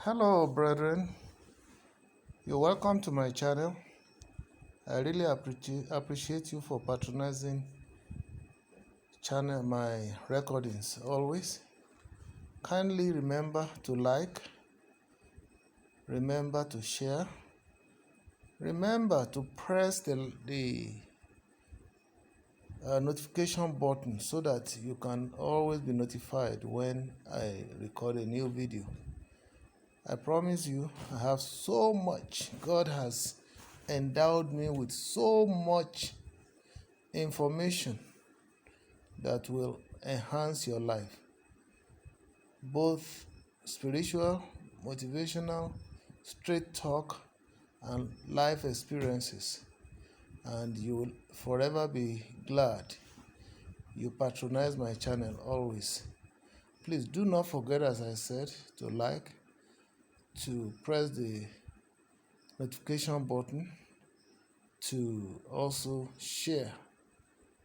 Hello, brethren. You're welcome to my channel. I really appreciate you for patronizing my recordings always. Kindly remember to like, remember to share, remember to press the notification button so that you can always be notified when I record a new video. I promise you, I have so much. God has endowed me with so much information that will enhance your life, both spiritual, motivational, straight talk, and life experiences. And you will forever be glad you patronize my channel always. Please do not forget, as I said, to like, to press the notification button, to also share.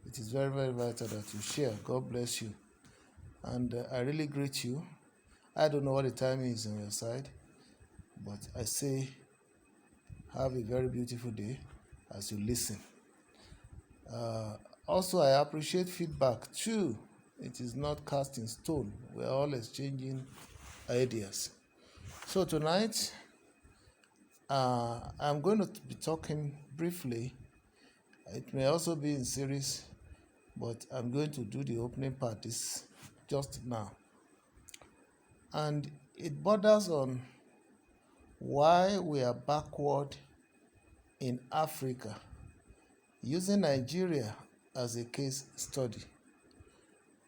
It is very, very vital that you share. God bless you. And I really greet you. I don't know what the time is on your side, but I say have a very beautiful day as you listen. Also, I appreciate feedback too. It is not cast in stone. We're all exchanging ideas. So tonight, I'm going to be talking briefly. It may also be in series, but I'm going to do the opening part just now. And it borders on why we are backward in Africa, using Nigeria as a case study.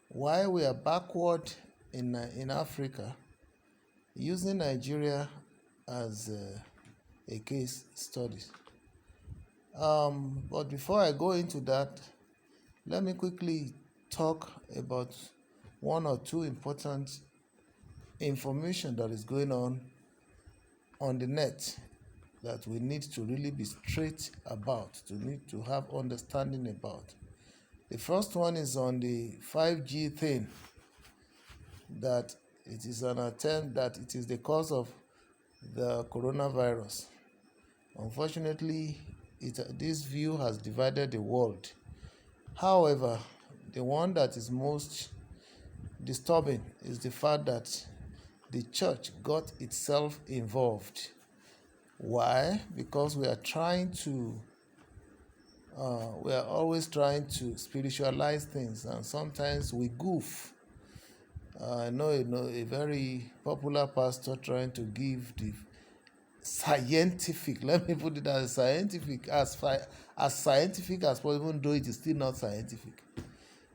Why we are backward in Africa, using Nigeria as a case study. But before I go into that, let me quickly talk about one or two important information that is going on the net that we need to really be straight about, to need to have understanding about. The first one is on the 5G thing, that it is an attempt, that it is the cause of the coronavirus. Unfortunately, this view has divided the world. However, the one that is most disturbing is the fact that the church got itself involved. Why? Because we are always trying to spiritualize things, and sometimes we goof. I know a very popular pastor trying to give the scientific, let me put it as scientific, as scientific as possible, even though it is still not scientific,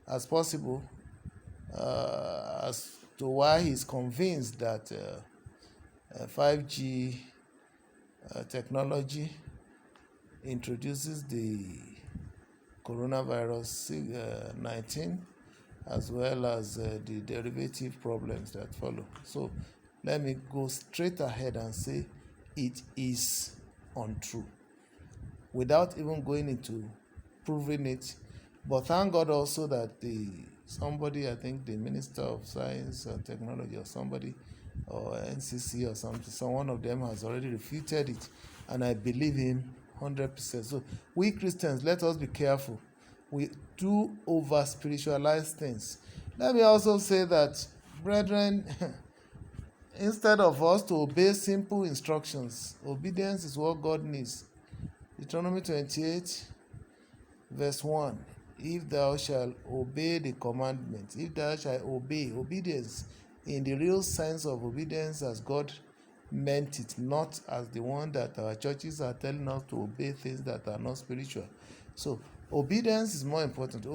as possible, as to why he's convinced that 5G technology introduces the coronavirus 19, as well as the derivative problems that follow. So let me go straight ahead and say it is untrue, without even going into proving it. But thank God also that somebody, I think the Minister of Science and Technology, or somebody, or NCC or something, one of them has already refuted it, and I believe him 100%. So we Christians, let us be careful. We do over spiritualize things. Let me also say that, brethren, instead of us to obey simple instructions, obedience is what God needs. Deuteronomy 28 verse 1, if thou shalt obey the commandment, if thou shalt obey, obedience in the real sense of obedience as God meant it, not as the one that our churches are telling us to obey things that are not spiritual. So obedience is more important. The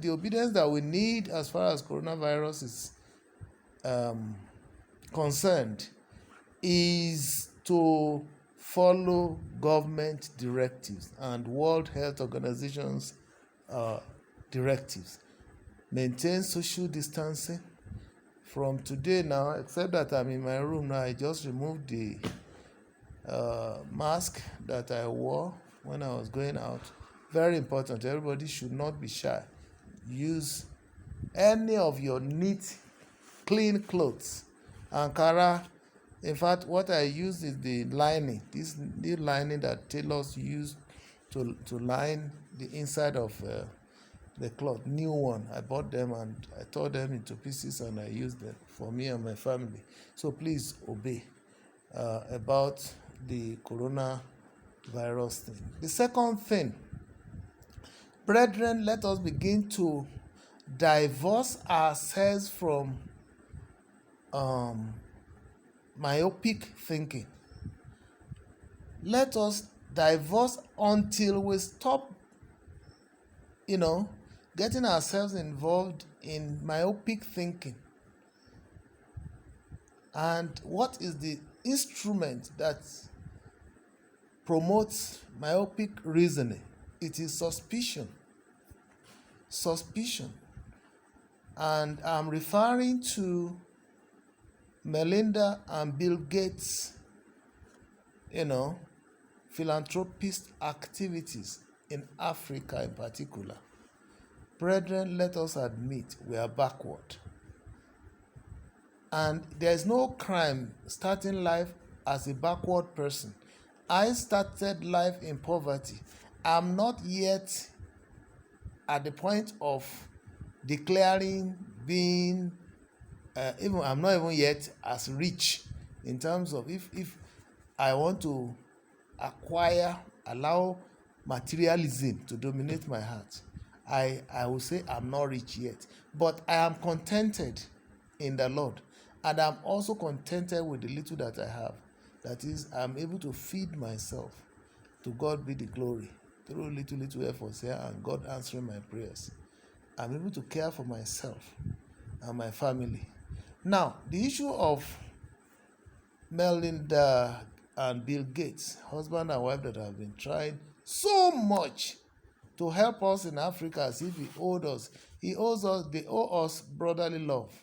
obedience that we need as far as coronavirus is concerned is to follow government directives and World Health Organization's directives. Maintain social distancing. From today now, except that I'm in my room now, I just removed the mask that I wore when I was going out. Very important. Everybody should not be shy. Use any of your neat, clean clothes, Ankara, In fact, what I use is the lining, this new lining that tailors use to line the inside of the cloth. New one. I bought them and I tore them into pieces and I used them for me and my family. So please obey about the coronavirus thing. The second thing, brethren, let us begin to divorce ourselves from myopic thinking. Let us divorce until we stop, getting ourselves involved in myopic thinking. And what is the instrument that promotes myopic reasoning? It is suspicion. Suspicion. And I'm referring to Melinda and Bill Gates, philanthropist activities in Africa in particular. Brethren, let us admit we are backward. And there is no crime starting life as a backward person. I started life in poverty. I'm not yet at the point of declaring being, I'm not even yet as rich in terms of if I want to allow materialism to dominate my heart. I will say I'm not rich yet, but I am contented in the Lord. And I'm also contented with the little that I have. That is, I'm able to feed myself. To God be the glory. Through little efforts here and God answering my prayers. I'm able to care for myself and my family. Now, the issue of Melinda and Bill Gates, husband and wife that have been trying so much to help us in Africa as if he owed us. They owe us brotherly love.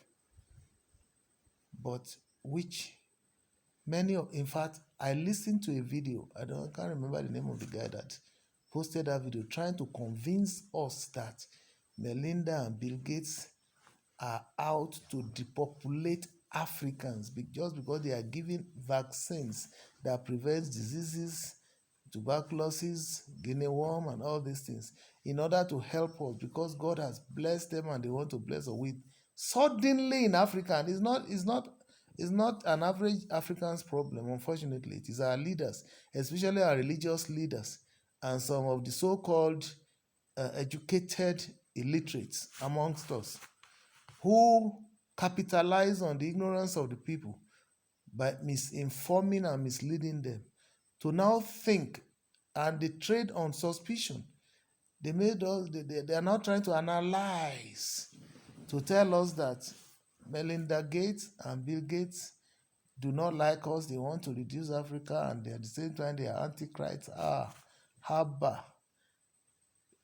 But which in fact, I listened to a video, I can't remember the name of the guy that posted that video, trying to convince us that Melinda and Bill Gates are out to depopulate Africans just because they are giving vaccines that prevents diseases, tuberculosis, guinea worm, and all these things in order to help us because God has blessed them and they want to bless us with. Suddenly in Africa, and it's not an average African's problem, unfortunately. It is our leaders, especially our religious leaders and some of the so-called educated illiterates amongst us who capitalize on the ignorance of the people by misinforming and misleading them to now think, and they trade on suspicion. They are now trying to analyze to tell us that Melinda Gates and Bill Gates do not like us. They want to reduce Africa, and at the same time they are antichrists. Haba.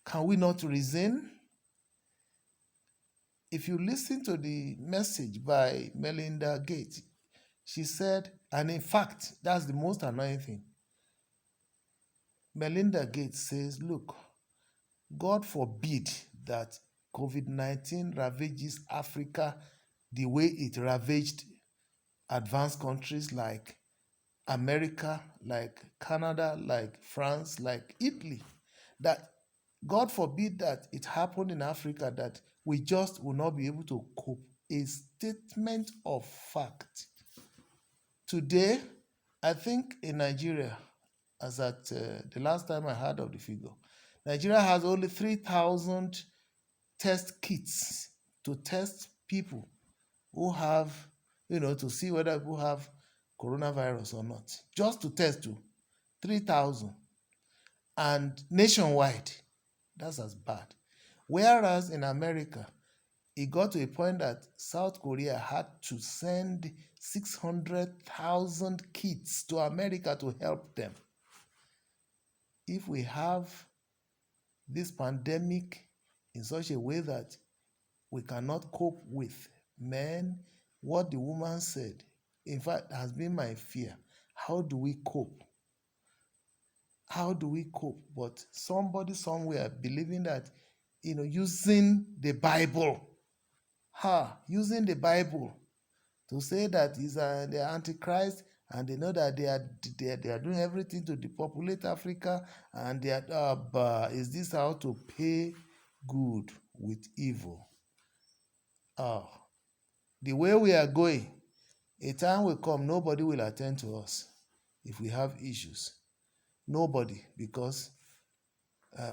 Can we not reason? If you listen to the message by Melinda Gates, she said, and in fact, that's the most annoying thing. Melinda Gates says, look, God forbid that COVID-19 ravages Africa the way it ravaged advanced countries like America, like Canada, like France, like Italy. That God forbid that it happened in Africa, that we just will not be able to cope. A statement of fact. Today, I think in Nigeria, as at the last time I heard of the figure, Nigeria has only 3,000 test kits to test people who have, to see whether people have coronavirus or not. Just to test 3,000. And nationwide, that's as bad. Whereas in America, it got to a point that South Korea had to send 600,000 kits to America to help them. If we have this pandemic in such a way that we cannot cope with, men, what the woman said, in fact, has been my fear. How do we cope? How do we cope? But somebody somewhere believing that, using the Bible, using the Bible to say that they are antichrist, and they know that they are doing everything to depopulate Africa, and they are is this how to pay good with evil? Oh, the way we are going, a time will come nobody will attend to us if we have issues. Nobody, because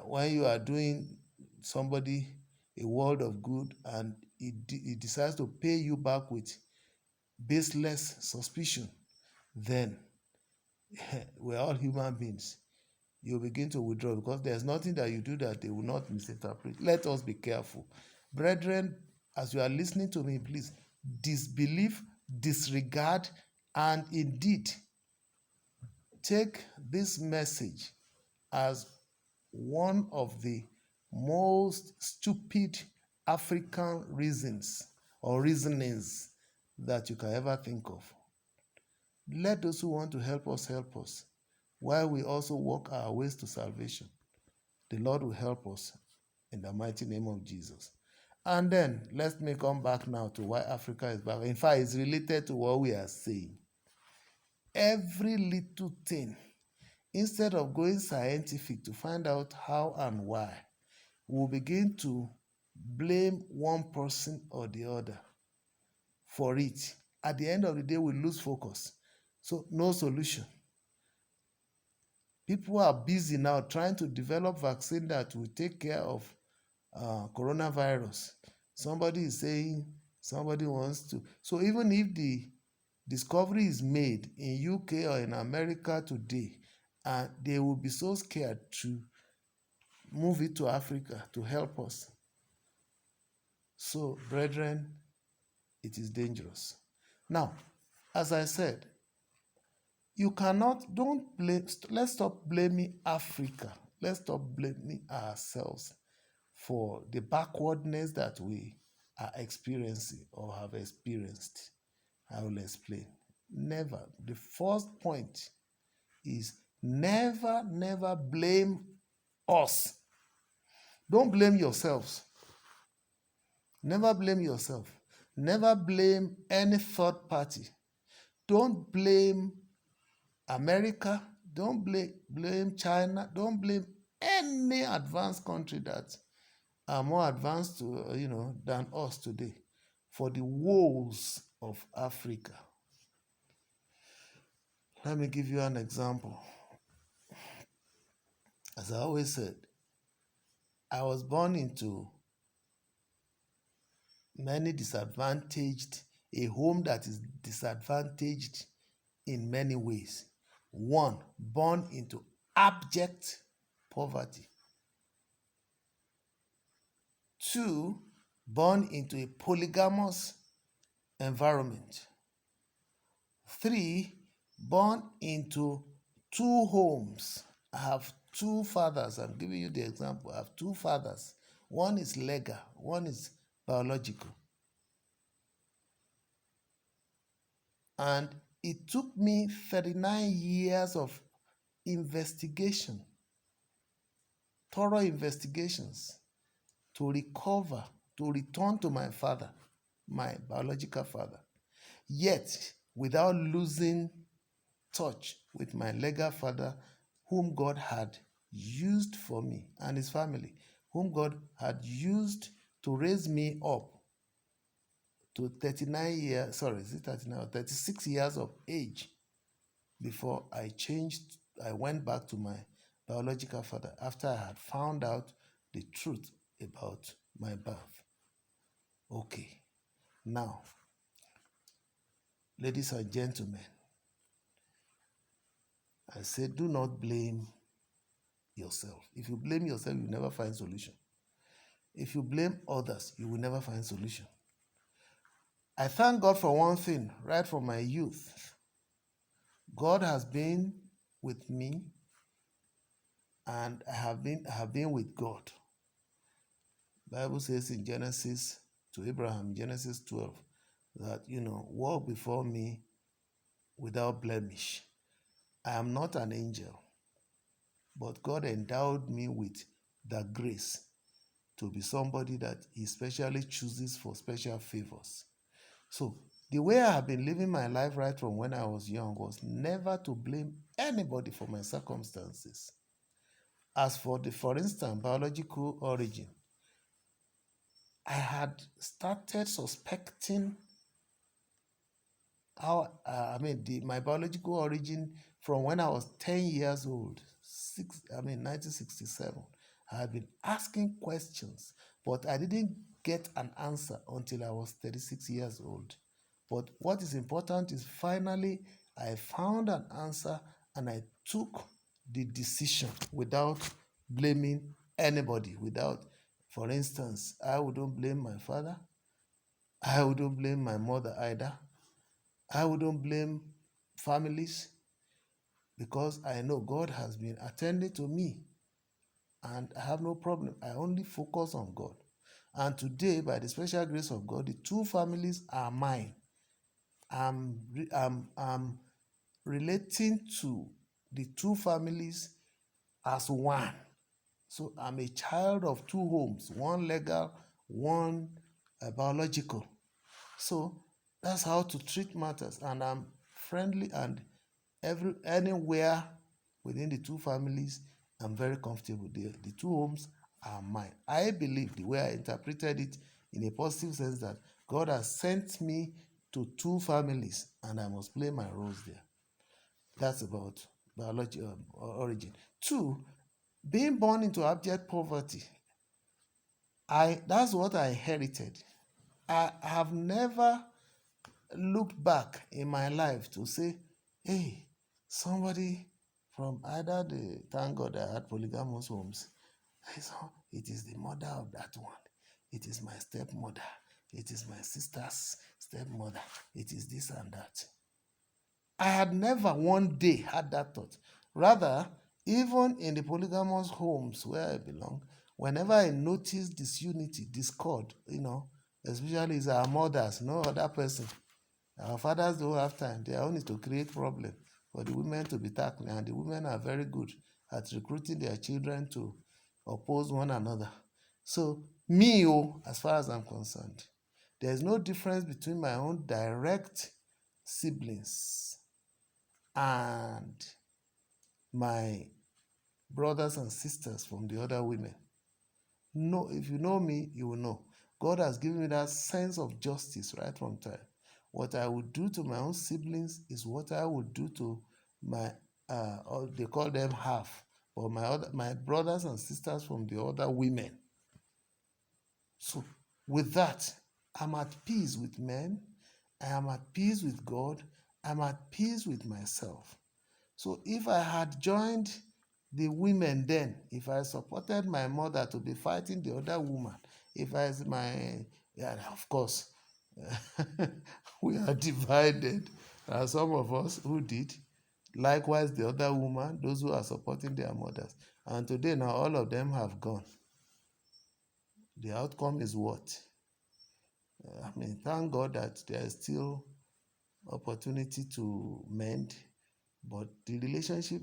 when you are doing somebody a world of good and he decides to pay you back with baseless suspicion, then we're all human beings. You begin to withdraw because there's nothing that you do that they will not misinterpret. Let us be careful. Brethren, as you are listening to me, please disbelieve, disregard, and indeed take this message as one of the most stupid African reasons or reasonings that you can ever think of. Let those who want to help us, while we also walk our ways to salvation. The Lord will help us in the mighty name of Jesus. And then let me come back now to why Africa is back. In fact, it's related to what we are saying. Every little thing, instead of going scientific to find out how and why, we'll begin to blame one person or the other for it. At the end of the day, we lose focus. So no solution. People are busy now trying to develop vaccine that will take care of coronavirus. Somebody is saying somebody wants to. So even if the discovery is made in UK or in America today, they will be so scared to move it to Africa to help us. So, brethren, it is dangerous. Now, as I said, let's stop blaming Africa. Let's stop blaming ourselves for the backwardness that we are experiencing or have experienced. I will explain. Never. The first point is never blame us. Don't blame yourselves. Never blame yourself. Never blame any third party. Don't blame America. Don't blame China. Don't blame any advanced country that are more advanced than us today for the woes of Africa. Let me give you an example. As I always said, I was born into a home that is disadvantaged in many ways. One, born into abject poverty. Two, born into a polygamous environment. Three, born into two homes. I have two fathers. I'm giving you the example. I have two fathers. One is legal, one is biological. And it took me 39 years of investigation, thorough investigations, to recover, to return to my father, my biological father. Yet, without losing touch with my legal father, whom God had used for me, and his family, whom God had used to raise me up to 36 years of age before I went back to my biological father after I had found out the truth about my birth. Okay, now, ladies and gentlemen, I say do not blame yourself. If you blame yourself, you will never find solution. If you blame others, you will never find solution. I thank God for one thing. Right from my youth, God has been with me, and I have been with God. Bible says in Genesis to Abraham, Genesis 12, that walk before me without blemish. I am not an angel, but God endowed me with the grace to be somebody that he specially chooses for special favors. So The way I have been living my life right from when I was young was never to blame anybody for my circumstances. As for instance, biological origin, I had started suspecting my biological origin from when I was 10 years old, 1967. I had been asking questions, but I didn't get an answer until I was 36 years old. But what is important is finally I found an answer and I took the decision without blaming anybody. For instance, I wouldn't blame my father. I wouldn't blame my mother either. I wouldn't blame families because I know God has been attending to me and I have no problem. I only focus on God. And today, by the special grace of God, the two families are mine. I'm relating to the two families as one. So I'm a child of two homes, one legal, one biological. So that's how to treat matters. And I'm friendly and anywhere within the two families, I'm very comfortable. The two homes are mine. I believe the way I interpreted it in a positive sense that God has sent me to two families and I must play my roles there. That's about biology origin. Two, being born into abject poverty. That's what I inherited. I have never looked back in my life to say, hey, somebody from either thank God I had polygamous homes. I saw it is the mother of that one. It is my stepmother. It is my sister's stepmother. It is this and that. I had never one day had that thought. Rather, even in the polygamous homes where I belong, whenever I notice disunity, discord, especially it's our mothers, no other person. Our fathers don't have time. They are only to create problem for the women to be tackling, and the women are very good at recruiting their children to oppose one another. So, me, as far as I'm concerned, there's no difference between my own direct siblings and my brothers and sisters from the other women. No, if you know me, you will know. God has given me that sense of justice right from time. What I would do to my own siblings is what I would do to my, or they call them half, but my brothers and sisters from the other women. So with that, I'm at peace with men. I am at peace with God. I'm at peace with myself. So if I had joined the women then, if I supported my mother to be fighting the other woman, of course, we are divided. There are some of us who did. Likewise, the other woman, those who are supporting their mothers. And today now all of them have gone. The outcome is what? Thank God that there is still opportunity to mend, but the relationship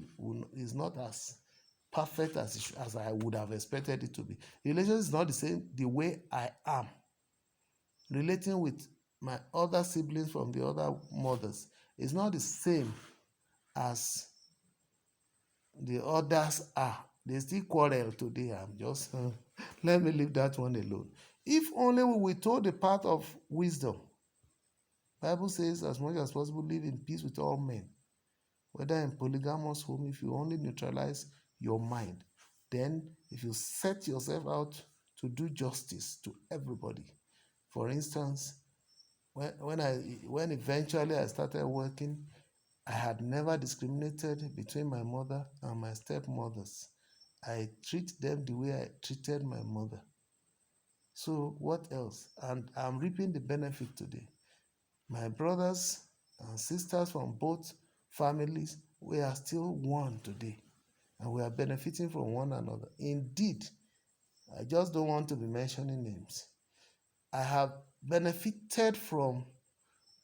is not as perfect as I would have expected it to be. The relationship is not the same the way I am relating with my other siblings from the other mothers. It's not the same as the others are. They still quarrel today. I'm just let me leave that one alone. If only we were told the path of wisdom. Bible says, as much as possible, live in peace with all men. Whether in polygamous home, if you only neutralize your mind, then if you set yourself out to do justice to everybody. For instance, when eventually I started working, I had never discriminated between my mother and my stepmothers. I treat them the way I treated my mother. So what else? And I'm reaping the benefit today. My brothers and sisters from both families, we are still one today. And we are benefiting from one another. Indeed, I just don't want to be mentioning names. I have benefited from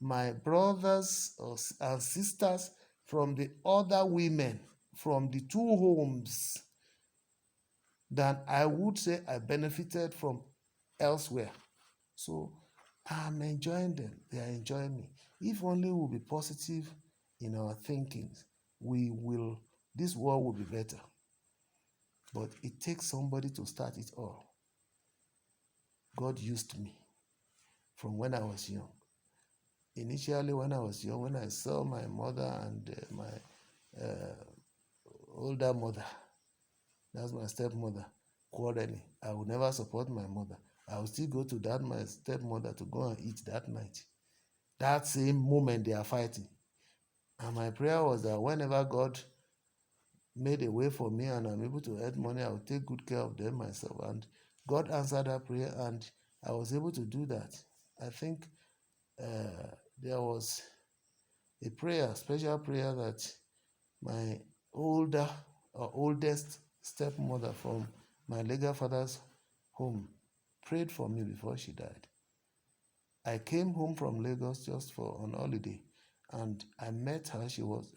my brothers and sisters from the other women from the two homes than I would say I benefited from elsewhere. So I'm enjoying them. They are enjoying me. If only we'll be positive in our thinkings, this world will be better. But it takes somebody to start it all. God used me from when I was young. Initially, when I was young, when I saw my mother and my older mother, that's my stepmother, quarreling, I would never support my mother. I would still go to that my stepmother to go and eat that night. That same moment they are fighting. And my prayer was that whenever God made a way for me and I'm able to earn money, I will take good care of them myself. And God answered that prayer and I was able to do that. I think there was a prayer, special prayer that my older or oldest stepmother from my legal father's home prayed for me before she died. I came home from Lagos just for on holiday and I met her. She was,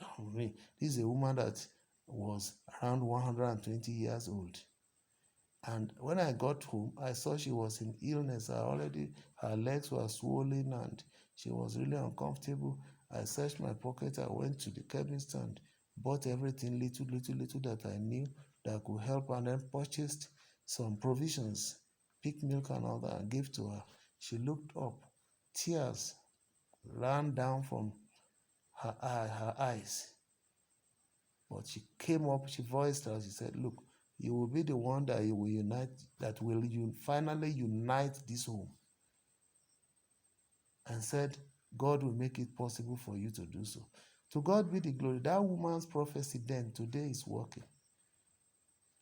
this is a woman that was around 120 years old. And when I got home, I saw she was in illness. Her legs were swollen and she was really uncomfortable. I searched my pocket. I went to the chemist and bought everything little that I knew that could help, and then purchased some provisions, pig milk and all that, and gave to her. She looked up. Tears ran down from her eyes. But she came up, she voiced out, she said, look, you will be the one that you will unite, that will finally unite this home. And said, God will make it possible for you to do so. To God be the glory. That woman's prophecy then, today is working.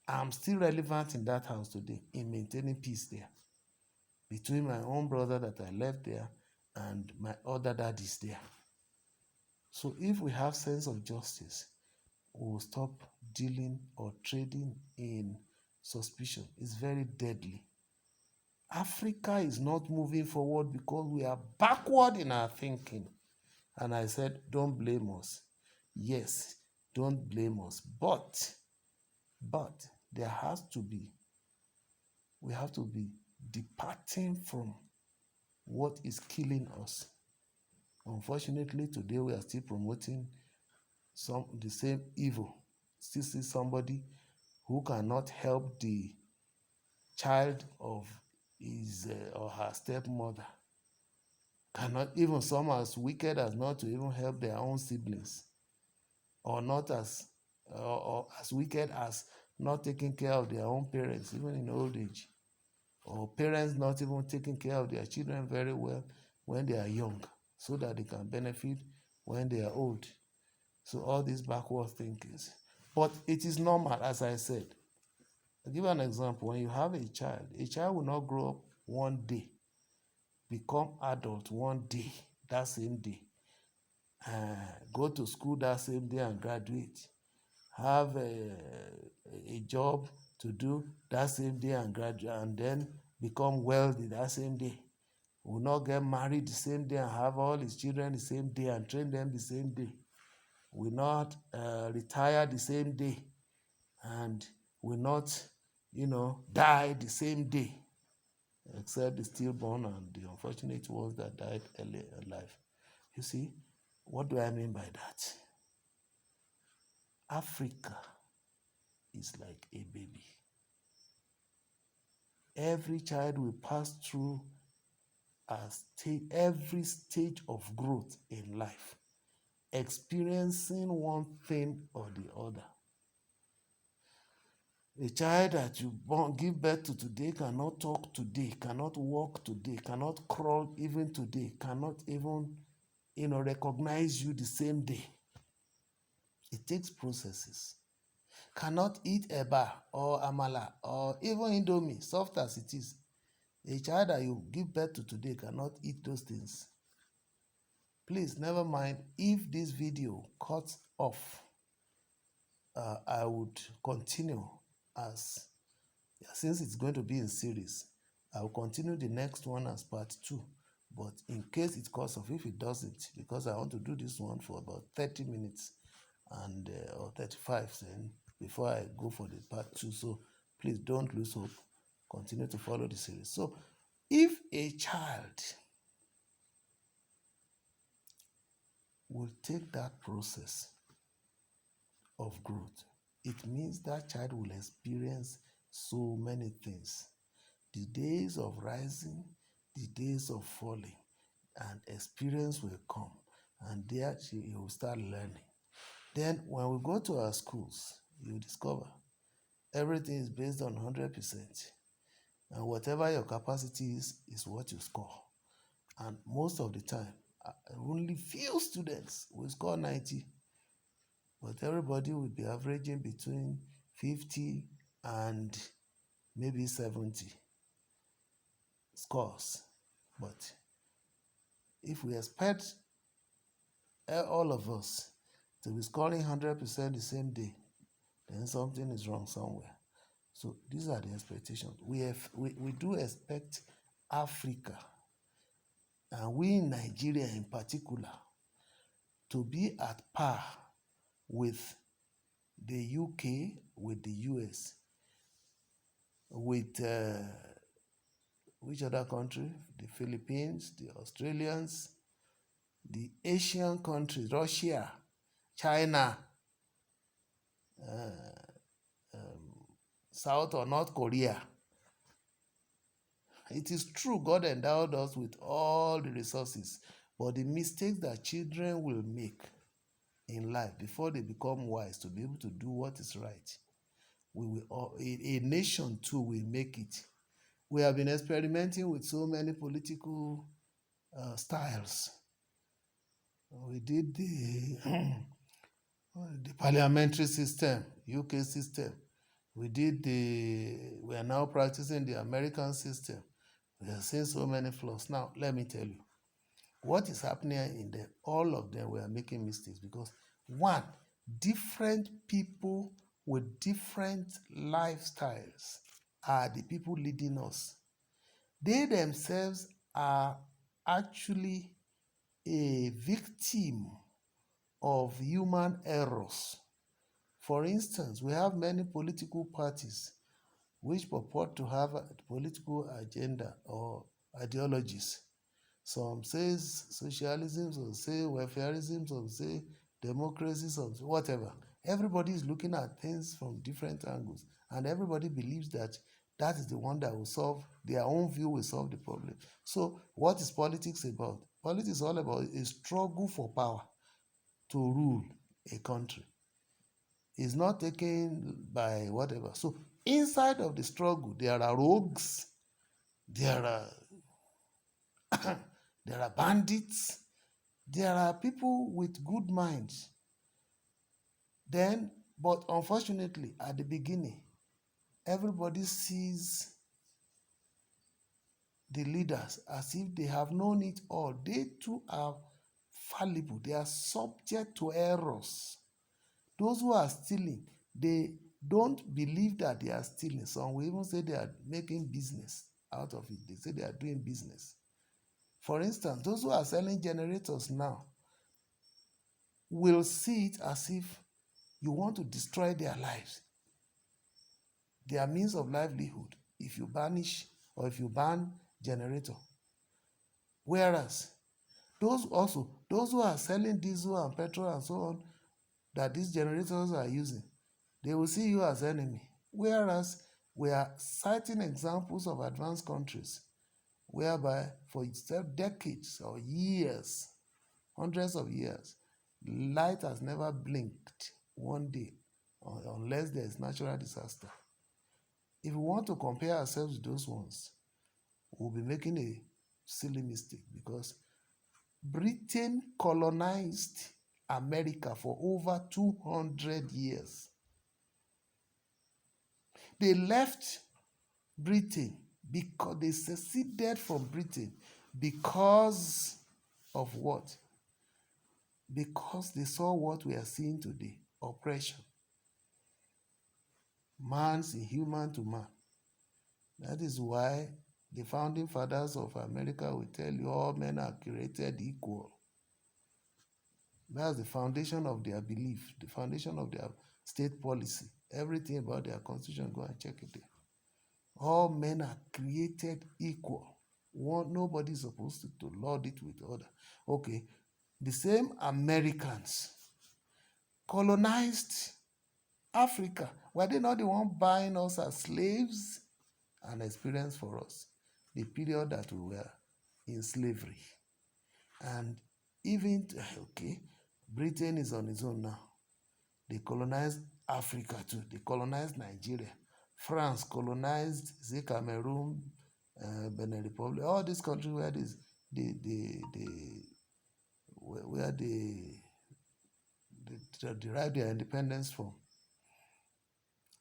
I'm still relevant in that house today, in maintaining peace there. Between my own brother that I left there and my other daddies there. So if we have sense of justice, we will stop dealing or trading in suspicion. It's very deadly. Africa is not moving forward because we are backward in our thinking. And I said, don't blame us. Yes, don't blame us. But there has to be, we have to be departing from what is killing us. Unfortunately, today we are still promoting the same evil. Still see somebody who cannot help the child of his or her stepmother, cannot, even some as wicked as not to even help their own siblings, or not as or as wicked as not taking care of their own parents even in old age, or parents not even taking care of their children very well when they are young so that they can benefit when they are old. So all these backward thinkings, but it is normal. As I said, I'll give you an example. When you have a child will not grow up one day, become adult one day, that same day, go to school that same day and graduate, have a job to do that same day and graduate, and then become wealthy that same day. Will not get married the same day and have all his children the same day and train them the same day. Will not retire the same day and will not, die the same day, except the stillborn and the unfortunate ones that died early in life. You see, what do I mean by that? Africa is like a baby. Every child will pass through every stage of growth in life, experiencing one thing or the other. A child that you give birth to today cannot talk today, cannot walk today, cannot crawl even today, cannot even recognize you the same day. It takes processes. Cannot eat eba or amala or even indomie, soft as it is. A child that you give birth to today cannot eat those things. Please, never mind if this video cuts off. I would continue since it's going to be in series. I will continue the next one as part 2. But in case it cuts off, if it doesn't, because I want to do this one for about 30 minutes and or 35 then before I go for the part 2. So please don't lose hope. Continue to follow the series. So if a child will take that process of growth, it means that child will experience so many things. The days of rising, the days of falling, and experience will come, and there he will start learning. Then when we go to our schools, you discover everything is based on 100%. And whatever your capacity is what you score. And most of the time, only few students will score 90, but everybody will be averaging between 50 and maybe 70 scores. But if we expect all of us to be scoring 100% the same day, then something is wrong somewhere. So these are the expectations. We do expect Africa, and we in Nigeria in particular, to be at par with the UK, with the US, with which other country? The Philippines, the Australians, the Asian countries, Russia, China, South or North Korea. It is true, God endowed us with all the resources, but the mistakes that children will make in life before they become wise to be able to do what is right, a nation too will make it. We have been experimenting with so many political styles. We did the parliamentary system, UK system. We are now practicing the American system. We are seeing so many flaws. Now, let me tell you, what is happening in them, all of them were making mistakes because, one, different people with different lifestyles are the people leading us. They themselves are actually a victim of human errors. For instance, we have many political parties which purport to have a political agenda or ideologies. Some says socialism, some say welfareism, some say democracy, some say whatever. Everybody is looking at things from different angles, and everybody believes that that is the one that will solve, their own view will solve the problem. So what is politics about? Politics is all about a struggle for power to rule a country. It's not taken by whatever. So inside of the struggle, there are rogues, there are there are bandits, there are people with good minds. Then, but unfortunately, at the beginning, everybody sees the leaders as if they have known it all. They too are fallible. They are subject to errors. Those who are stealing, they don't believe that they are stealing. Some will even say they are making business out of it. They say they are doing business. For instance, those who are selling generators now will see it as if you want to destroy their lives, their means of livelihood, if you banish or if you ban generator. Whereas those who are selling diesel and petrol and so on that these generators are using, they will see you as enemy. Whereas we are citing examples of advanced countries whereby for decades or years, hundreds of years, light has never blinked one day unless there is natural disaster. If we want to compare ourselves with those ones, we'll be making a silly mistake because Britain colonized America for over 200 years. They left Britain because they seceded from Britain because of what? Because they saw what we are seeing today, oppression. Man's inhuman to man. That is why the founding fathers of America will tell you all men are created equal. That's the foundation of their belief, the foundation of their state policy. Everything about their constitution, go and check it there. All men are created equal. Nobody is supposed to lord it with other. Okay, the same Americans colonized Africa. Were they not the one buying us as slaves? An experience for us, the period that we were in slavery. And even, okay, Britain is on its own now. They colonized Africa too. They colonized Nigeria. France colonized, say, Cameroon, Benin Republic, all these countries where where they derive their independence from.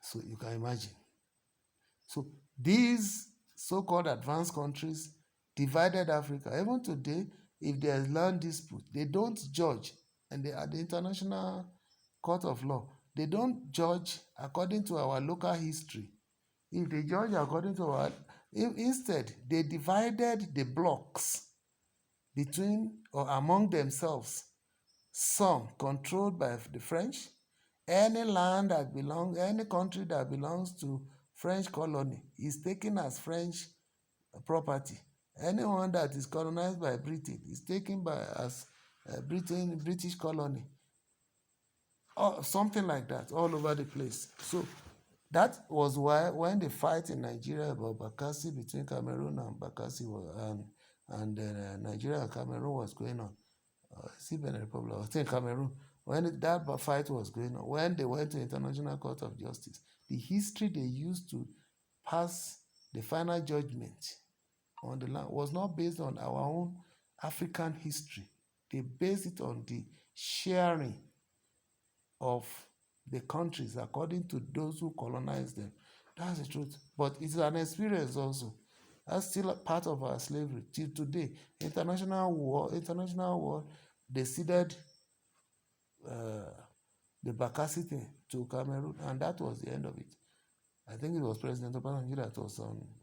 So you can imagine. So these so-called advanced countries divided Africa. Even today, if there is land dispute, they don't judge, and they are the International Court of Law. They don't judge according to our local history. If they judge according to instead, they divided the blocks between or among themselves. Some controlled by the French. Any land that belongs, any country that belongs to French colony is taken as French property. Anyone that is colonized by Britain is taken as British colony, or something like that, all over the place. So that was why when the fight in Nigeria about Bakassi between Cameroon and Nigeria and Cameroon was going on, Benin Republic, I think Cameroon, when that fight was going on, when they went to International Court of Justice, the history they used to pass the final judgment on the land was not based on our own African history. They based it on the sharing of the countries according to those who colonized them. That's the truth. But it's an experience also. That's still a part of our slavery till today. International war, they ceded the Bakassi thing to Cameroon, and that was the end of it. I think it was President Obasanjo that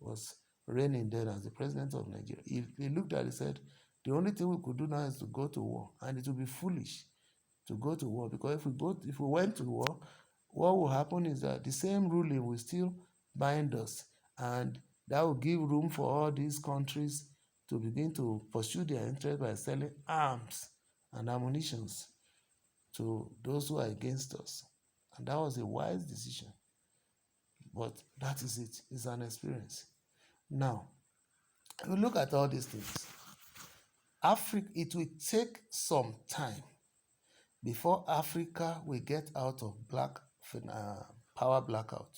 was reigning then as the president of Nigeria. He looked at it and said, the only thing we could do now is to go to war, and it would be foolish to go to war, because if we went to war, what will happen is that the same ruling will still bind us, and that will give room for all these countries to begin to pursue their interest by selling arms and ammunitions to those who are against us. And that was a wise decision. But that is it. It's an experience. Now, we look at all these things. Africa, it will take some time before Africa will get out of power blackout.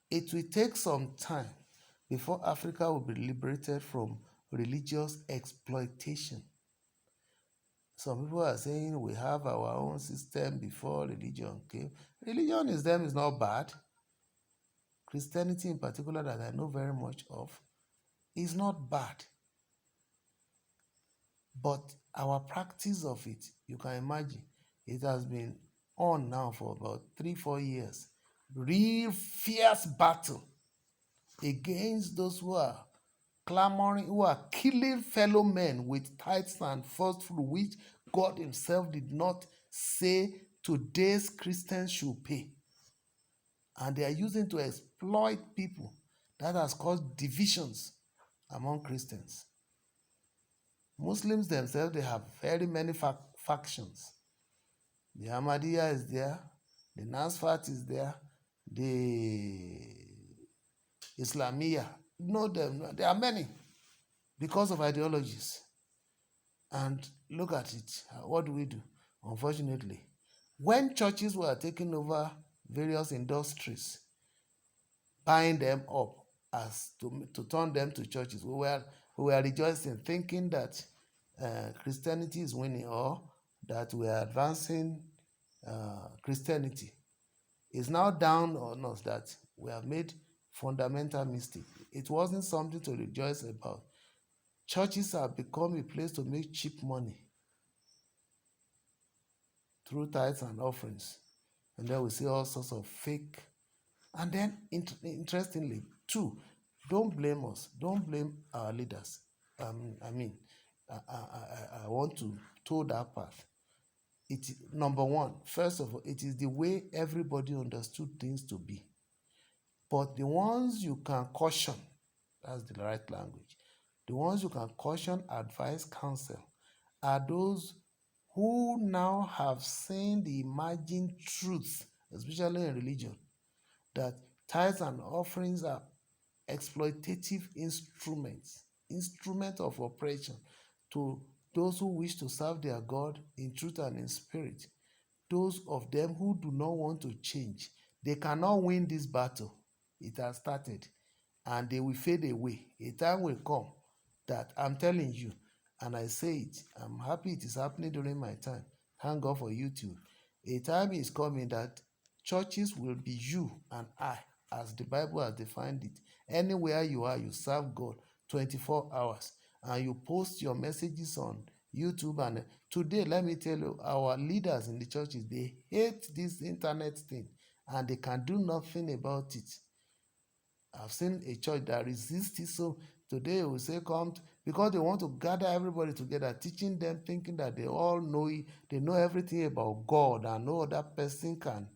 It will take some time before Africa will be liberated from religious exploitation. Some people are saying we have our own system before religion came. Religion is not bad. Christianity in particular, that I know very much of, is not bad. But our practice of it, you can imagine, it has been on now for about 3-4 years. Real fierce battle against those who are clamoring, who are killing fellow men with tithes and first fruit, which God himself did not say today's Christians should pay. And they are using to exploit people. That has caused divisions among Christians. Muslims themselves, they have very many factions. The Ahmadiyya is there, the Nasfat is there, the Islamiyya. Know them, there are many because of ideologies. And look at it. What do we do? Unfortunately, when churches were taking over various industries, buying them up as to turn them to churches, we were rejoicing, thinking that Christianity is winning, or that we are advancing Christianity. It's now down on us that we have made fundamental mistake. It wasn't something to rejoice about. Churches have become a place to make cheap money through tithes and offerings. And then we see all sorts of fake. And then, interestingly, too, don't blame us. Don't blame our leaders. I want to toe that path. Number one, first of all, it is the way everybody understood things to be. But the ones you can caution, that's the right language, the ones you can caution, advise, counsel, are those who now have seen the emerging truth, especially in religion, that tithes and offerings are exploitative instruments of oppression to those who wish to serve their God in truth and in spirit. Those of them who do not want to change, they cannot win this battle. It has started and they will fade away. A time will come that I'm telling you, and I say it, I'm happy it is happening during my time. Thank God for YouTube. A time is coming that churches will be you and I, as the Bible has defined it. Anywhere you are, you serve God 24 hours and you post your messages on YouTube. And today, let me tell you, our leaders in the churches, they hate this internet thing and they can do nothing about it. I've seen a church that resists it. So today we say come because they want to gather everybody together, teaching them, thinking that they all know it, they know everything about God and no other person can.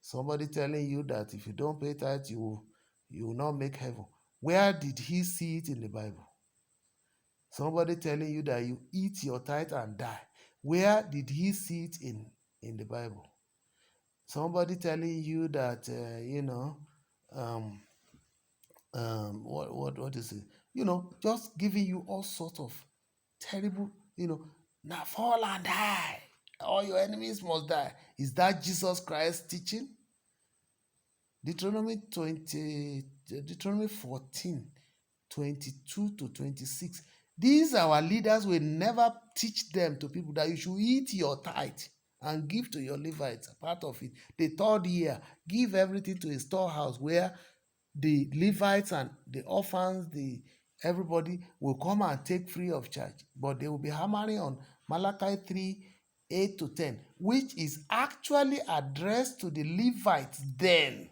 Somebody telling you that if you don't pay tithe, you will not make heaven. Where did he see it in the Bible? Somebody telling you that you eat your tithe and die. Where did he see it in the Bible? Somebody telling you that what is it? Just giving you all sorts of terrible, now fall and die. All your enemies must die. Is that Jesus Christ teaching? Deuteronomy 14, 22 to 26. These our leaders will never teach them to people that you should eat your tithe and give to your Levites part of it. The third year, give everything to a storehouse where the Levites and the orphans, everybody will come and take free of charge. But they will be hammering on Malachi 3, 8 to 10, which is actually addressed to the Levites then.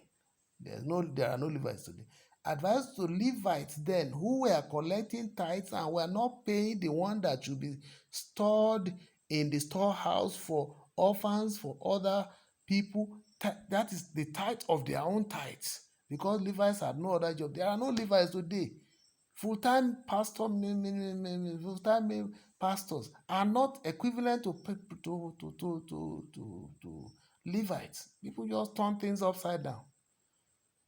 There are no Levites today. Advised to Levites then who were collecting tithes and were not paying the one that should be stored in the storehouse for orphans, for other people. That is the tithe of their own tithes. Because Levites had no other job. There are no Levites today. Full-time pastors are not equivalent to Levites. People just turn things upside down.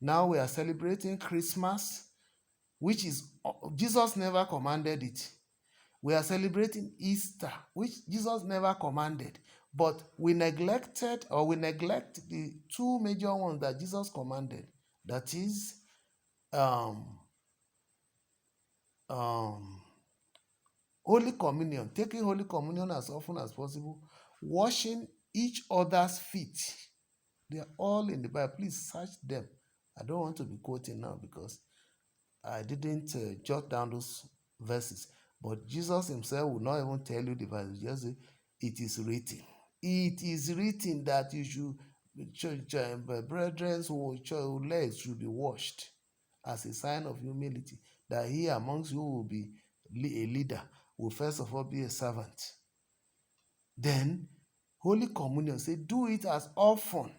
Now we are celebrating Christmas, which is Jesus never commanded it. We are celebrating Easter, which Jesus never commanded. But we neglect the two major ones that Jesus commanded. That is Holy Communion, taking Holy Communion as often as possible, washing each other's feet. They are all in the Bible. Please search them. I don't want to be quoting now because I didn't jot down those verses. But Jesus himself will not even tell you the verse. Just say, it is written. It is written that you should, brethren's legs should be washed as a sign of humility. That he amongst you will be a leader, will first of all be a servant. Then, Holy Communion, say, do it as often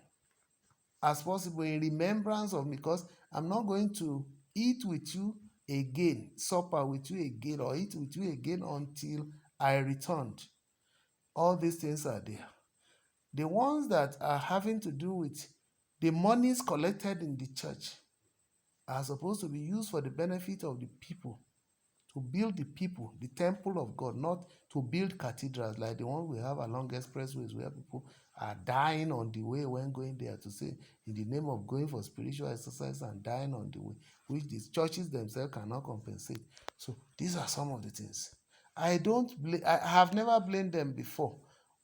as possible in remembrance of me, because I'm not going to eat with you again, supper with you again, or eat with you again until I returned. All these things are there. The ones that are having to do with the monies collected in the church are supposed to be used for the benefit of the people, to build the people, the temple of God, not to build cathedrals like the one we have along expressways where people are dying on the way when going there, to say in the name of going for spiritual exercise and dying on the way, which these churches themselves cannot compensate. So these are some of the things. I have never blamed them before.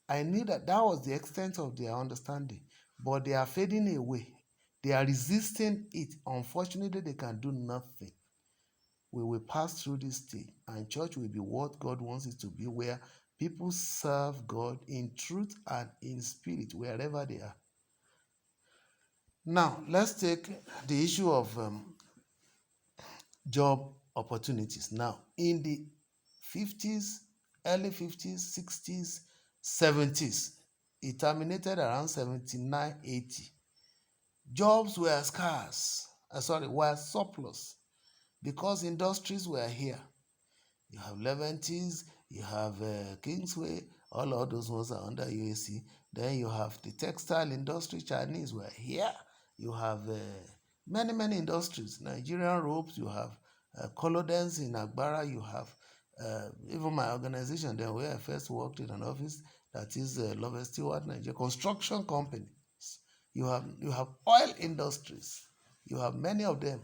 I knew that was the extent of their understanding, but they are fading away. They are resisting it. Unfortunately, they can do nothing. We will pass through this stage, and church will be what God wants it to be, where people serve God in truth and in spirit, wherever they are. Now, let's take the issue of job opportunities. Now, in the 50s, early 50s, 60s, 70s, it terminated around 79, 80. Jobs were scarce, were surplus, because industries were here. You have Levantis, you have Kingsway, All those ones are under UAC. Then you have the textile industry, Chinese were here. You have many industries, Nigerian ropes, you have Colodens in Agbara, you have even my organization then where I first worked in an office, that is Love Stewart Nigeria, construction companies. You have oil industries. You have many of them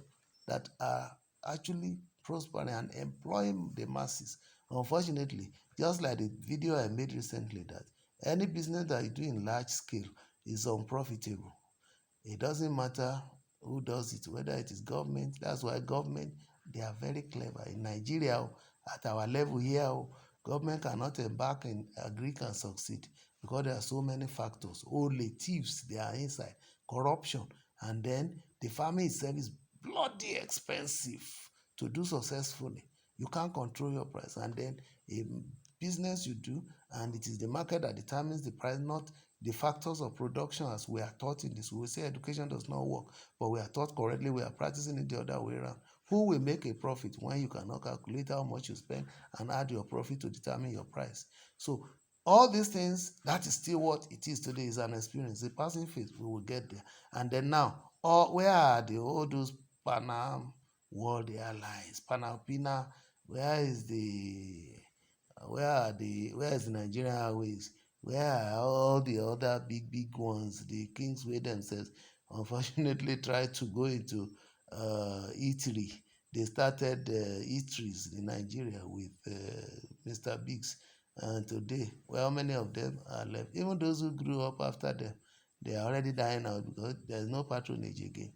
that are actually prospering and employing the masses. Unfortunately, just like the video I made recently, that any business that you do in large scale is unprofitable. It doesn't matter who does it, whether it is government. That's why government, they are very clever. In Nigeria, at our level here, government cannot embark in agric and succeed because there are so many factors. Only thieves, they are inside, corruption, and then the farming itself is bloody expensive to do successfully. You can't control your price, and then a business you do, and it is the market that determines the price, not the factors of production as we are taught in this. We say education does not work, but we are taught correctly, we are practicing it the other way around. Who will make a profit when you cannot calculate how much you spend and add your profit to determine your price? So all these things, that is still what it is today, is an experience, a passing phase. We will get there. And then now, where are all those Panam World Airlines, Panalpina? Where is the Nigerian Airways? Where are all the other big ones? The Kingsway themselves, unfortunately, tried to go into eatery. They started eateries in Nigeria with Mr. Biggs, and today, well, many of them are left. Even those who grew up after them, they are already dying out because there is no patronage again,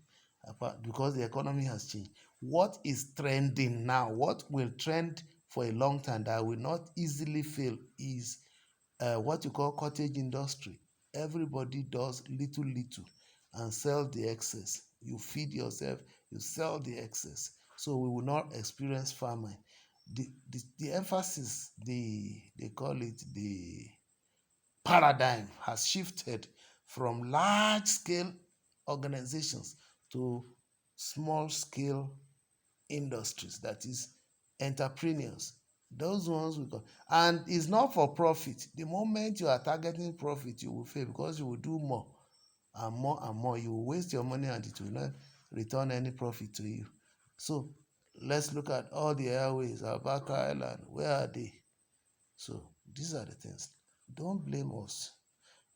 because the economy has changed. What is trending now? What will trend for a long time that will not easily fail is what you call cottage industry. Everybody does little and sell the excess. You feed yourself, you sell the excess. So we will not experience famine. The emphasis, they call it the paradigm, has shifted from large scale organizations to small scale industries, that is entrepreneurs. Those ones we call, and it's not for profit. The moment you are targeting profit, you will fail because you will do more and more and more. You will waste your money and it will not return any profit to you. So let's look at all the airways, Abaka Island, where are they? So these are the things. Don't blame us.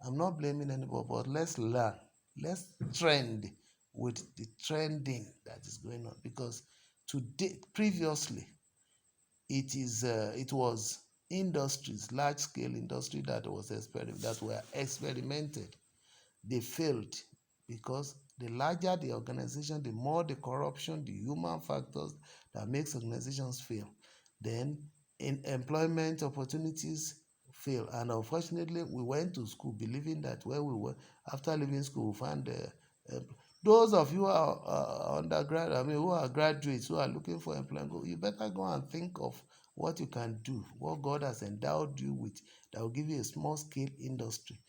I'm not blaming anybody, but let's learn. Let's trend with the trending that is going on, because today, previously, it was industries, large scale industry that were experimented. They failed because the larger the organization, the more the corruption, the human factors that makes organizations fail. Then in employment opportunities fail. And unfortunately, we went to school believing that where we were, after leaving school, we found those of you who are undergrad, who are graduates, who are looking for employment, you better go and think of what you can do, what God has endowed you with, that will give you a small scale industry.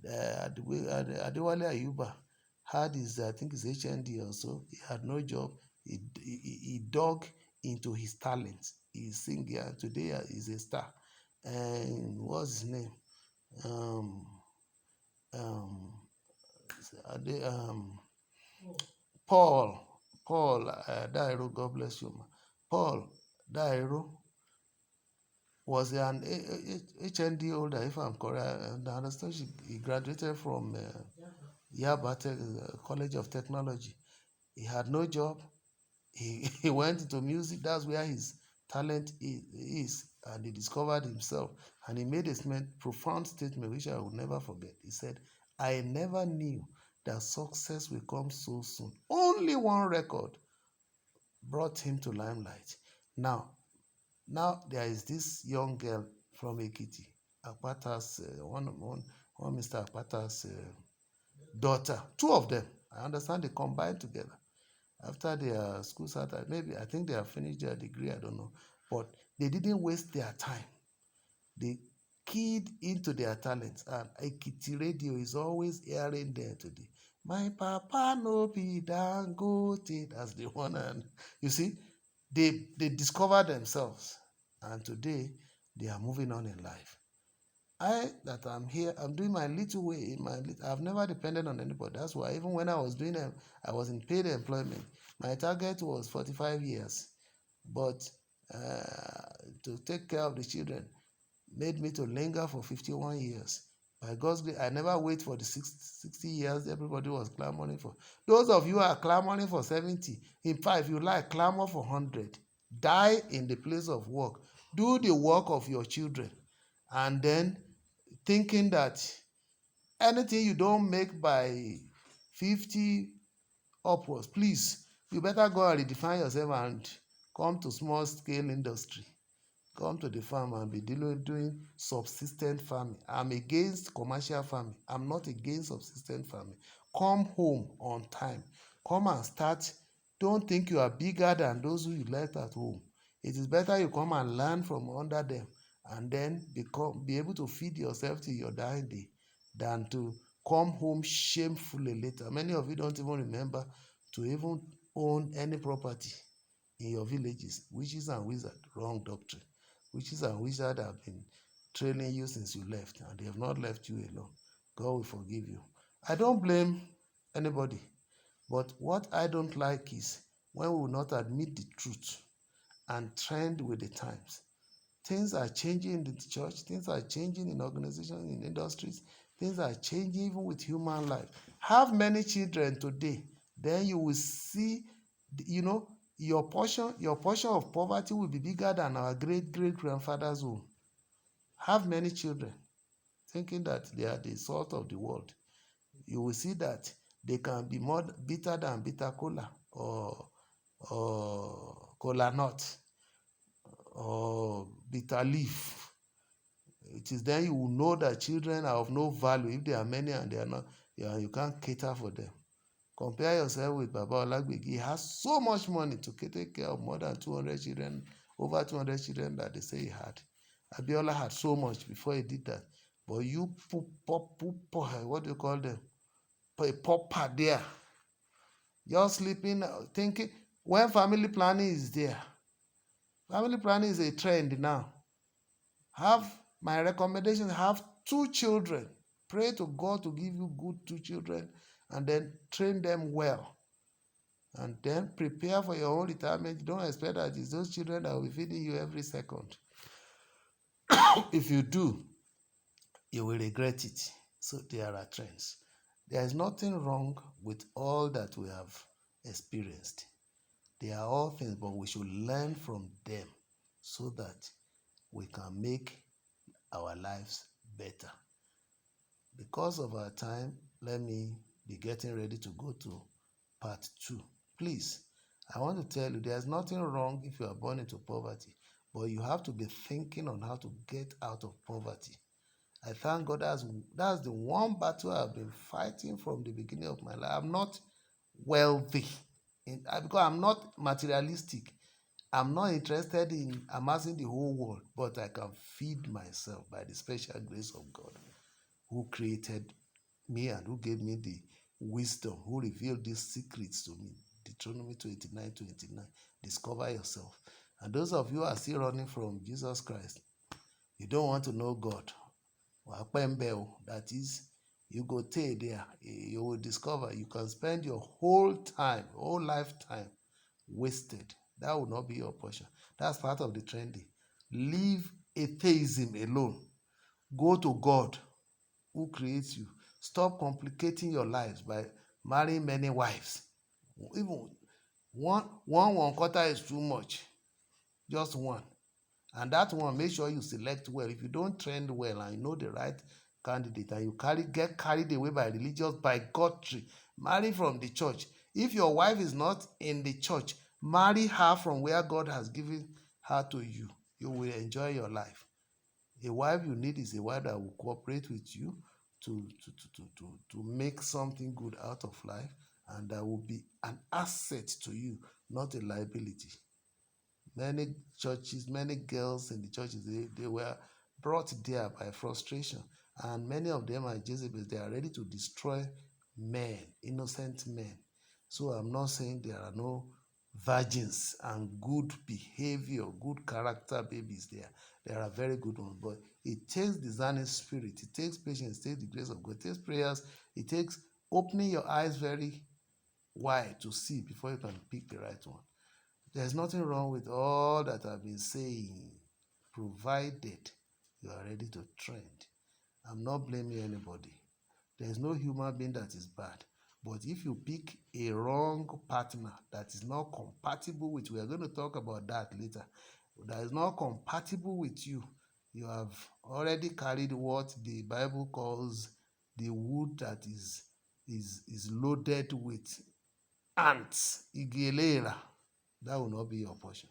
Adewale Ayuba had his, I think his HND or so. He had no job. He dug into his talent. He's singing, and today he's a star. And what's his name? Um, um, Paul, Dairo, God bless you, man. Paul Dairo was an HND holder, if I'm correct. And I understand he graduated from Yaba College of Technology. He had no job. He went into music. That's where his talent is. And he discovered himself. And he made a profound statement, which I will never forget. He said, I never knew that success will come so soon. Only one record brought him to limelight. Now there is this young girl from Ekiti, Akpata's, one Mr. Akpata's daughter. Two of them, I understand they combined together after their school started. Maybe, I think they have finished their degree, I don't know. But they didn't waste their time. They keyed into their talents, and Ekiti radio is always hearing them today. My papa no be Dangote. That's the one. And you see, they discovered themselves, and today they are moving on in life. I that I'm here, I'm doing my little way. I've never depended on anybody. That's why even when I was doing them, I was in paid employment. My target was 45 years, but to take care of the children made me to linger for 51 years. By God's grace, I never wait for the 60 years everybody was clamoring for. Those of you who are clamoring for 70, in fact, if you like, clamor for 100. Die in the place of work. Do the work of your children. And then thinking that anything you don't make by 50 upwards, please, you better go and redefine yourself and come to small scale industry. Come to the farm and be doing subsistent farming. I'm against commercial farming. I'm not against subsistent farming. Come home on time. Come and start. Don't think you are bigger than those who you left at home. It is better you come and learn from under them and then be able to feed yourself till your dying day than to come home shamefully later. Many of you don't even remember to even own any property in your villages. Witches and wizards, wrong doctrine. Witches and wizards have been trailing you since you left, and they have not left you alone. God will forgive you. I don't blame anybody, but what I don't like is when we will not admit the truth and trend with the times. Things are changing in the church, things are changing in organizations, in industries, things are changing even with human life. Have many children today, then you will see, your portion of poverty will be bigger than our great grandfather's own. Have many children, thinking that they are the salt of the world. You will see that they can be more bitter than bitter cola or cola nut or bitter leaf. It is then you will know that children are of no value if they are many and they are not. You can't cater for them. Compare yourself with Baba Olagbegi. He has so much money to take care of more than 200 children, over 200 children that they say he had. Abiola had so much before he did that. But you what do you call them? A pauper there. You're sleeping, thinking, when family planning is there. Family planning is a trend now. My recommendation, have 2 children. Pray to God to give you good 2 children and then train them well. And then prepare for your own retirement. Don't expect that it's those children that will be feeding you every second. If you do, you will regret it. So there are trends. There is nothing wrong with all that we have experienced. They are all things, but we should learn from them so that we can make our lives better. Because of our time, let me be getting ready to go to part 2. Please, I want to tell you there's nothing wrong if you are born into poverty, but you have to be thinking on how to get out of poverty. I thank God that's the one battle I've been fighting from the beginning of my life. I'm not wealthy because I'm not materialistic. I'm not interested in amassing the whole world, but I can feed myself by the special grace of God who created me and who gave me the wisdom, who revealed these secrets to me. Deuteronomy 29:29. Discover yourself. And those of you who are still running from Jesus Christ, you don't want to know God. That is, you go there, you will discover you can spend your whole lifetime wasted. That will not be your portion. That's part of the trending. Leave atheism alone. Go to God who creates you. Stop complicating your lives by marrying many wives. Even one quarter is too much. Just one. And that one, make sure you select well. If you don't trend well and you know the right candidate and you get carried away by religious bigotry, marry from the church. If your wife is not in the church, marry her from where God has given her to you. You will enjoy your life. A wife you need is a wife that will cooperate with you to make something good out of life, and that will be an asset to you, not a liability. Many churches, many girls in the churches, they were brought there by frustration, and many of them are Jezebels. They are ready to destroy men, innocent men. So I'm not saying there are no virgins and good behavior, good character babies there. There are very good ones, but it takes discerning spirit, it takes patience, it takes the grace of God, it takes prayers, it takes opening your eyes very wide to see before you can pick the right one. There's nothing wrong with all that I've been saying, provided you are ready to trend. I'm not blaming anybody. There's no human being that is bad. But if you pick a wrong partner that is not compatible with, we are going to talk about that later, that is not compatible with you, you have already carried what the Bible calls the wood that is loaded with ants, igelera. That will not be your portion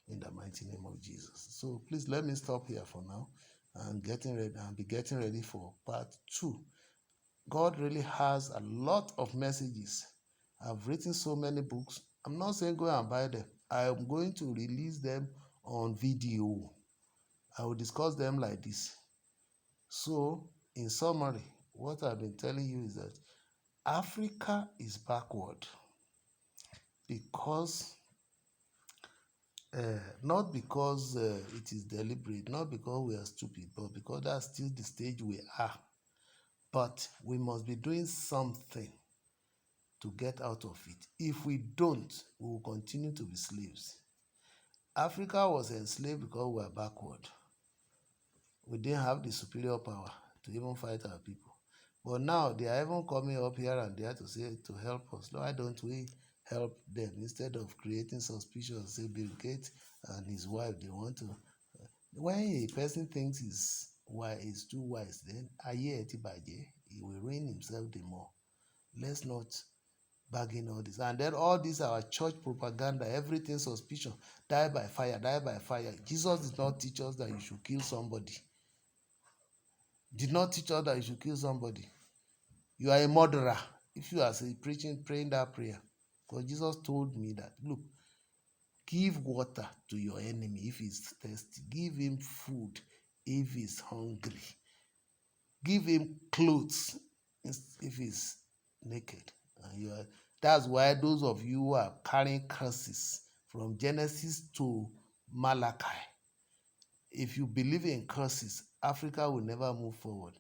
in the mighty name of Jesus. So please let me stop here for now and be getting ready for part 2. God really has a lot of messages. I've written so many books. I'm not saying go and buy them. I'm going to release them on video. I will discuss them like this. So, in summary, what I've been telling you is that Africa is backward because not because it is deliberate, not because we are stupid, but because that's still the stage we are. But we must be doing something to get out of it. If we don't, we will continue to be slaves. Africa was enslaved because we were backward. We didn't have the superior power to even fight our people. But now they are even coming up here and there to say to help us. Why don't we help them instead of creating suspicion? Say Bill Gates and his wife, they want to. When a person thinks is too wise, then he will ruin himself the more. Let's not bagging all this. And then all this our church propaganda, everything suspicion, die by fire, die by fire. Jesus did not teach us that you should kill somebody. Did not teach us that you should kill somebody. You are a murderer if you are praying that prayer. Because Jesus told me that, look, give water to your enemy if he's thirsty. Give him food if he's hungry. Give him clothes if he's naked. And that's why those of you who are carrying curses from Genesis to Malachi, if you believe in curses, Africa will never move forward.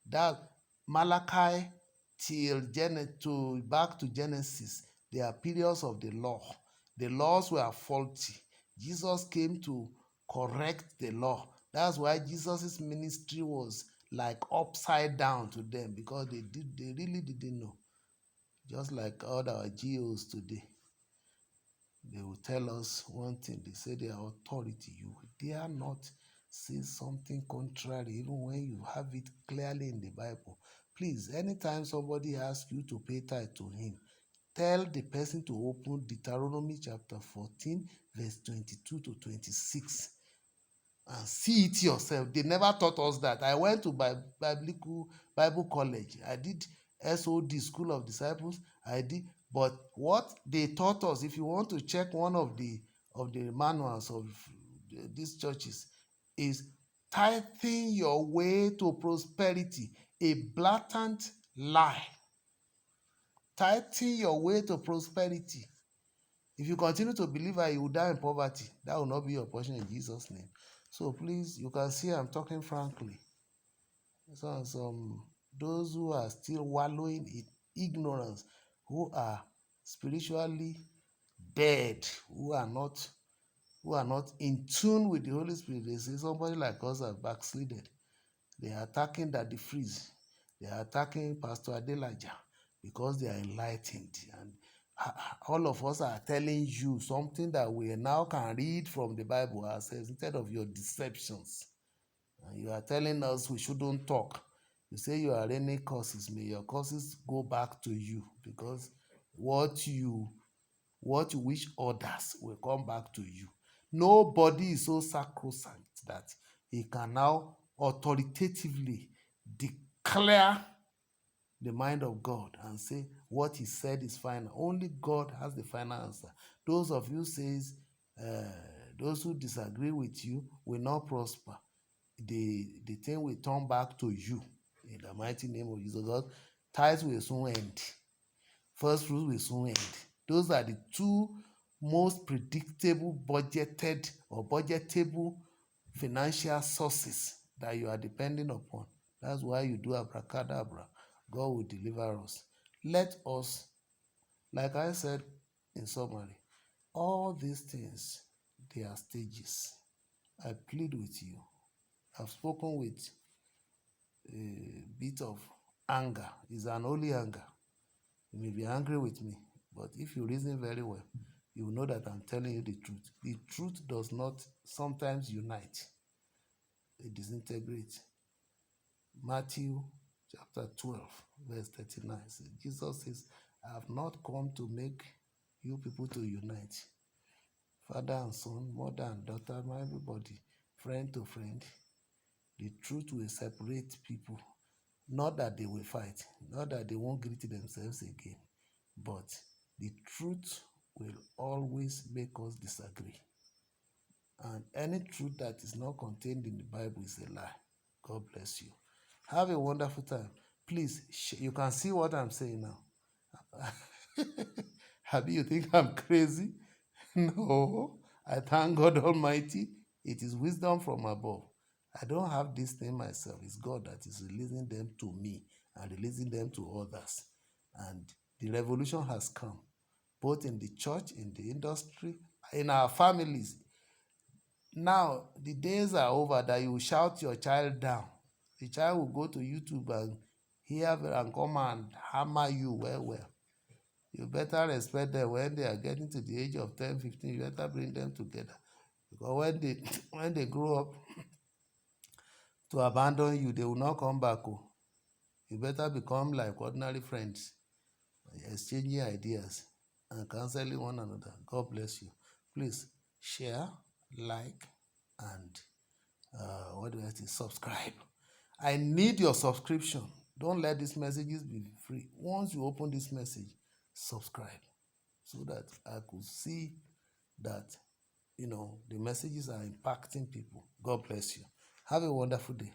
That Malachi back to Genesis, there are periods of the law. The laws were faulty. Jesus came to correct the law. That's why Jesus' ministry was like upside down to them, because they really didn't know. Just like all our GOs today. They will tell us one thing. They say they are authority. You dare not say something contrary, even when you have it clearly in the Bible. Please, anytime somebody asks you to pay tithe to him, tell the person to open Deuteronomy chapter 14, verse 22 to 26. And see it yourself. They never taught us that. I went to Bible college. I did SOD, School of Disciples. I did, but what they taught us, if you want to check one of the manuals of these churches, is tithing your way to prosperity. A blatant lie. Tithing your way to prosperity. If you continue to believe that you will die in poverty, that will not be your portion in Jesus' name. So please, you can see I'm talking frankly. Those who are still wallowing in ignorance, who are spiritually dead, who are not in tune with the Holy Spirit, they say somebody like us has backslided. They are attacking Daddy Freeze. They are attacking Pastor Adelaja because they are enlightened. And all of us are telling you something that we now can read from the Bible ourselves instead of your deceptions. And you are telling us we shouldn't talk. You say you are raining curses. May your curses go back to you, because what you wish others will come back to you. Nobody is so sacrosanct that he can now authoritatively declare the mind of God and say what he said is final. Only God has the final answer. Those of you says, those who disagree with you will not prosper. The thing will turn back to you in the mighty name of Jesus. God, tithes will soon end. First fruits will soon end. Those are the two most predictable budgeted or budgetable financial sources that you are depending upon. That's why you do abracadabra. God will deliver us. Let us, like I said in summary, all these things, they are stages. I plead with you. I've spoken with a bit of anger. It's an holy anger. You may be angry with me, but if you reason very well, you will know that I'm telling you the truth. The truth does not sometimes unite, it disintegrates. Matthew chapter 12, verse 39 says, Jesus says, I have not come to make you people to unite. Father and son, mother and daughter, everybody, friend to friend. The truth will separate people. Not that they will fight, not that they won't greet themselves again, but the truth will always make us disagree. And any truth that is not contained in the Bible is a lie. God bless you. Have a wonderful time. Please, you can see what I'm saying now. Have you think I'm crazy? No. I thank God Almighty. It is wisdom from above. I don't have this thing myself. It's God that is releasing them to me and releasing them to others. And the revolution has come, both in the church, in the industry, in our families. Now, the days are over that you shout your child down. The child will go to YouTube and hear and come and hammer you well. You better respect them when they are getting to the age of 10, 15. You better bring them together. Because when they grow up to abandon you, they will not come back. Oh. You better become like ordinary friends, exchanging ideas and counseling one another. God bless you. Please share, like, and what do I say? Subscribe. I need your subscription. Don't let these messages be free. Once you open this message, subscribe so that I could see that the messages are impacting people. God bless you. Have a wonderful day.